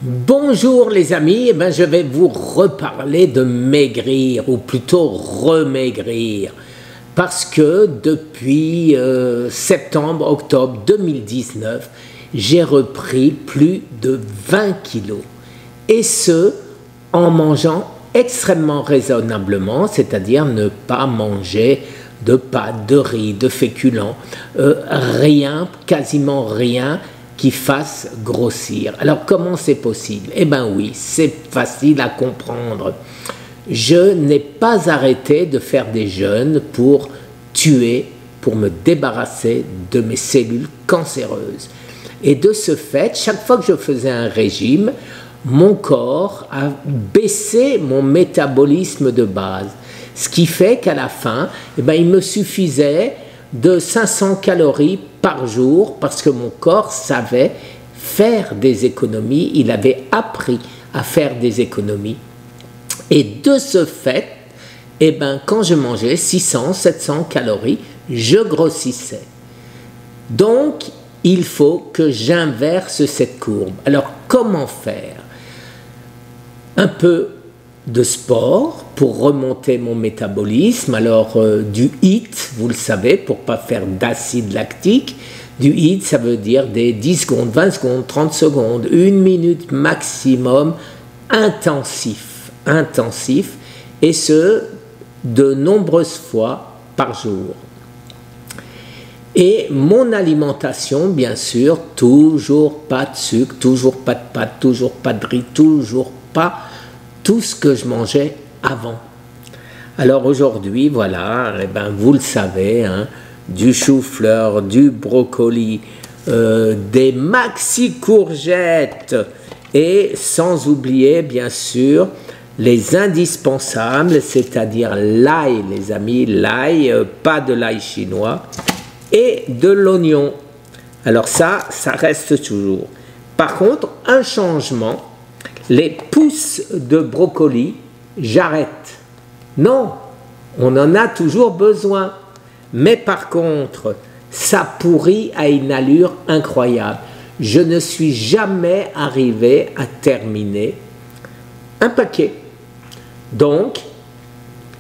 Bonjour les amis, je vais vous reparler de maigrir ou plutôt remaigrir parce que depuis septembre-octobre 2019, j'ai repris plus de 20 kilos et ce en mangeant extrêmement raisonnablement, c'est-à-dire ne pas manger de pâtes, de riz, de féculents, rien, quasiment rien qui fasse grossir. Alors comment c'est possible? Eh bien oui, c'est facile à comprendre. Je n'ai pas arrêté de faire des jeûnes pour tuer, pour me débarrasser de mes cellules cancéreuses. Et de ce fait, chaque fois que je faisais un régime, mon corps a baissé mon métabolisme de base. Ce qui fait qu'à la fin, il me suffisait de 500 calories par jour parce que mon corps savait faire des économies, il avait appris à faire des économies. Et de ce fait, quand je mangeais 600, 700 calories, je grossissais. Donc, il faut que j'inverse cette courbe. Alors, comment faire? Un peu de sport pour remonter mon métabolisme, alors du HIIT, vous le savez, pour ne pas faire d'acide lactique. Du HIIT, ça veut dire des 10 secondes, 20 secondes, 30 secondes, 1 minute maximum, intensif, et ce, de nombreuses fois par jour. Et mon alimentation, bien sûr, toujours pas de sucre, toujours pas de pâtes, toujours pas de riz, toujours pas tout ce que je mangeais avant. Alors aujourd'hui, voilà, vous le savez, du chou-fleur, du brocoli, des maxi courgettes et sans oublier bien sûr les indispensables, c'est-à-dire l'ail, les amis, l'ail, pas de l'ail chinois, et de l'oignon. Alors ça reste toujours. Par contre, un changement, les pousses de brocoli, j'arrête. Non, on en a toujours besoin. Mais par contre, ça pourrit à une allure incroyable. Je ne suis jamais arrivé à terminer un paquet. Donc,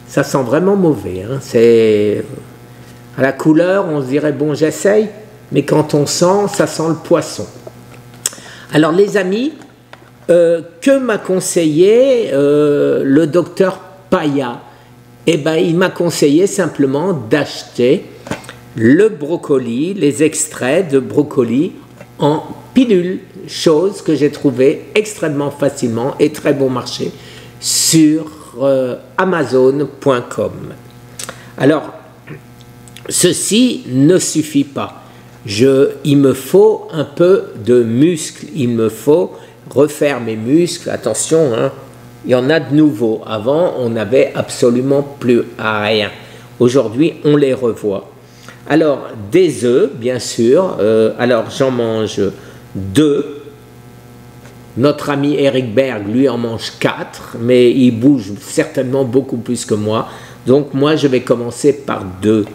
ça sent vraiment mauvais. C'est à la couleur, on se dirait, bon, j'essaye. Mais quand on sent, ça sent le poisson. Alors les amis, que m'a conseillé le docteur Paya? Il m'a conseillé simplement d'acheter le brocoli, les extraits de brocoli en pilule, chose que j'ai trouvée extrêmement facilement et très bon marché sur Amazon.com. Alors, ceci ne suffit pas. Il me faut un peu de muscle, il me faut refaire mes muscles, attention, il y en a de nouveaux. Avant, on n'avait absolument plus rien. Aujourd'hui, on les revoit. Alors, des œufs, bien sûr. Alors, j'en mange 2. Notre ami Eric Berg, lui, en mange 4, mais il bouge certainement beaucoup plus que moi. Donc, moi, je vais commencer par 2.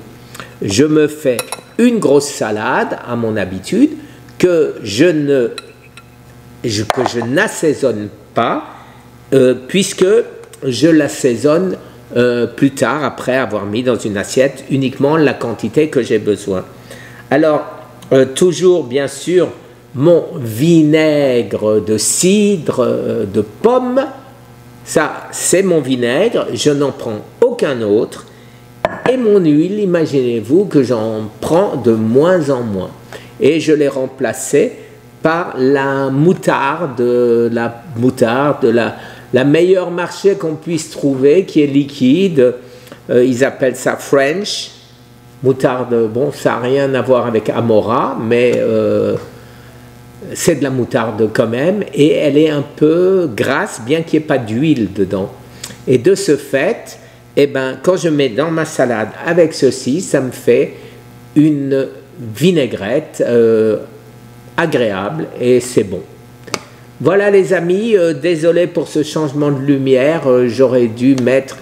Je me fais une grosse salade, à mon habitude, que je n'assaisonne pas, puisque je l'assaisonne plus tard, après avoir mis dans une assiette uniquement la quantité que j'ai besoin. Alors, toujours bien sûr, mon vinaigre de cidre de pomme, ça c'est mon vinaigre, je n'en prends aucun autre. Et mon huile, imaginez-vous que j'en prends de moins en moins. Et je l'ai remplacée par la moutarde, la meilleure marché qu'on puisse trouver, qui est liquide. Ils appellent ça French. Moutarde, bon, ça n'a rien à voir avec Amora, mais c'est de la moutarde quand même. Et elle est un peu grasse, bien qu'il n'y ait pas d'huile dedans. Et de ce fait, quand je mets dans ma salade avec ceci, ça me fait une vinaigrette agréable et c'est bon. Voilà les amis, désolé pour ce changement de lumière, j'aurais dû mettre,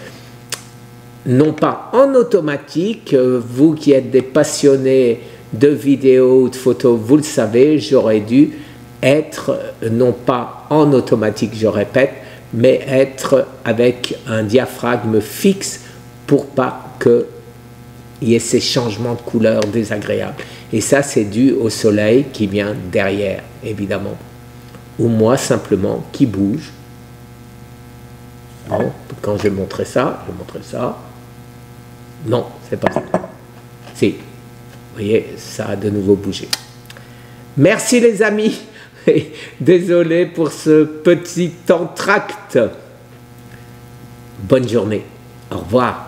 non pas en automatique, vous qui êtes des passionnés de vidéos ou de photos, vous le savez, j'aurais dû être non pas en automatique, je répète, mais être avec un diaphragme fixe pour pas qu'il y ait ces changements de couleur désagréables. Et ça, c'est dû au soleil qui vient derrière, évidemment. Ou moi, simplement, qui bouge. Bon, quand je vais montrer ça, Non, c'est pas ça. Si. Vous voyez, ça a de nouveau bougé. Merci les amis. Désolé pour ce petit entracte. Bonne journée. Au revoir.